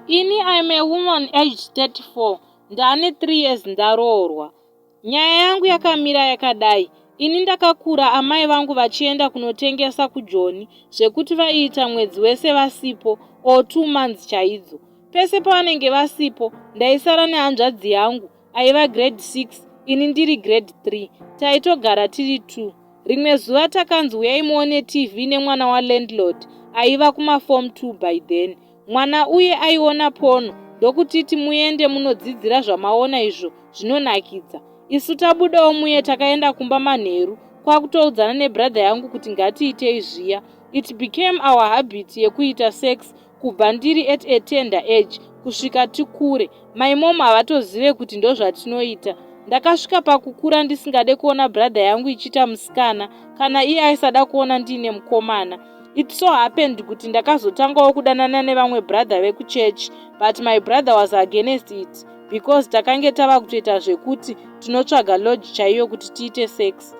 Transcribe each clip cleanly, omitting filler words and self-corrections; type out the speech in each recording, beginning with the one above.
Ini I'm a woman aged 34. Ndane 3 years ndaroorwa. Nyaya yangu yakamira yakadai. Ini ndakakura amai vangu vachienda kunotengesa kuJoni zvekuti vaiita mwedzi wese vasipo o 2 months chaidzo. Pese pavanenge vasipo ndaisara nehanzvadzi yangu aiva grade 6 ini ndiri grade 3. Taitogara tiri 2. Rimwe zuva takanzi uyai muone TV nemwana walandlord aiva kumaform 2 by then. Mwana uye aiona pono ndokutiti muende munodzidzira zvamaona izvo zvinonakidza. Isu tabudawo muye takaenda kumba manheru kwakutoudzana nebrother yangu kuti ngatiitei zviya. It became our habit yekuita sex kubva ndiri at a tender age kusvika tikure. My mom havatozive kuti ndozvatinoita. Ndakasvika pakukura ndisingade kuona brother yangu ichita musikana kana iye aisada kuona ndine mukomana. It so happened kuti ndakazotangawo kudanana nevamwe brother vekuchechi, but my brother was against it because takange tava kutoita zvekuti tinotsvaga lodge chaiyo kuti tiite sex.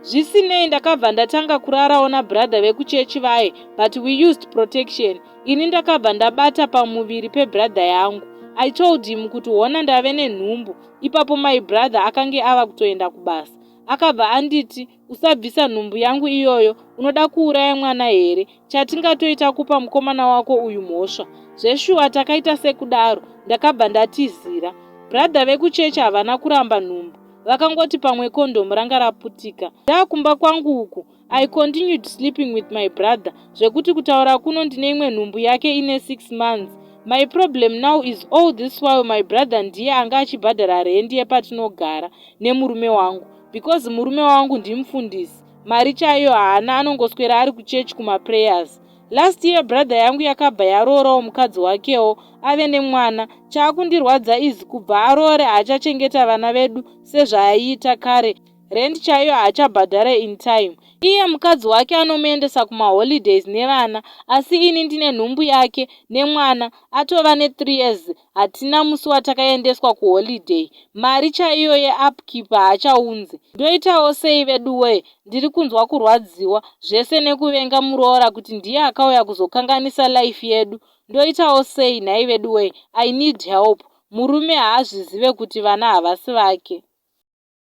Zvisinei ndakabva ndatanga kurarawo nabrother vekuchechi vaye, but we used protection. Ini ndakabva ndabata pamuviri pebrother yangu. I told him kuti hona ndave nenhumbu. Ipapo my brother akange ava kutoenda kubasa. Akabva anditi, usabvisa nhumbu yangu iyoyo, unoda kuuraya mwana here, chatingatoita kupa mukomana wako uyu mhosva. Zveshuwa takaita sekudaro, ndakabva ndatizira. Brother vekuchechi havana kuramba nhumbu. Vakangoti pamwe kondomu ranga raputika. Ndakumba kwangu uku, I continued sleeping with my brother, zvekuti kutaura kuno ndine imwe nhumbu yake ine 6 months. My problem now is all this while my brother ndiye anga achibhadhara rendi yepatinogara nemurume wangu, because murume wangu ndimufundisi. Mari chaiyo haana, anongoswera ari kuchechi kumaprayers. Last year brother yangu yakabva yaroorawo mukadzi wakewo ave nemwana. Chaakundirwadza izi kubva aroore haachachengeta vana vedu sezvaaiita kare. Rent chaiyo haachabhadhare in time. Iye mukadzi wake anomuendesa kumaholidays nevana, asi ini ndine nhumbu yake nemwana atova ne3 years. Hatina musi watakaendeswa kuholiday. Mari chaiyo yeupkeep haachaunzi. Ndoitawo sei veduwe? Ndiri kunzwa kurwadziwa zvese nekuvenga muroora kuti ndiye akauya kuzokanganisa life yedu. Ndoitawo sei nhai veduwe? I need help. Murume haazvizive kuti vana havasi vake.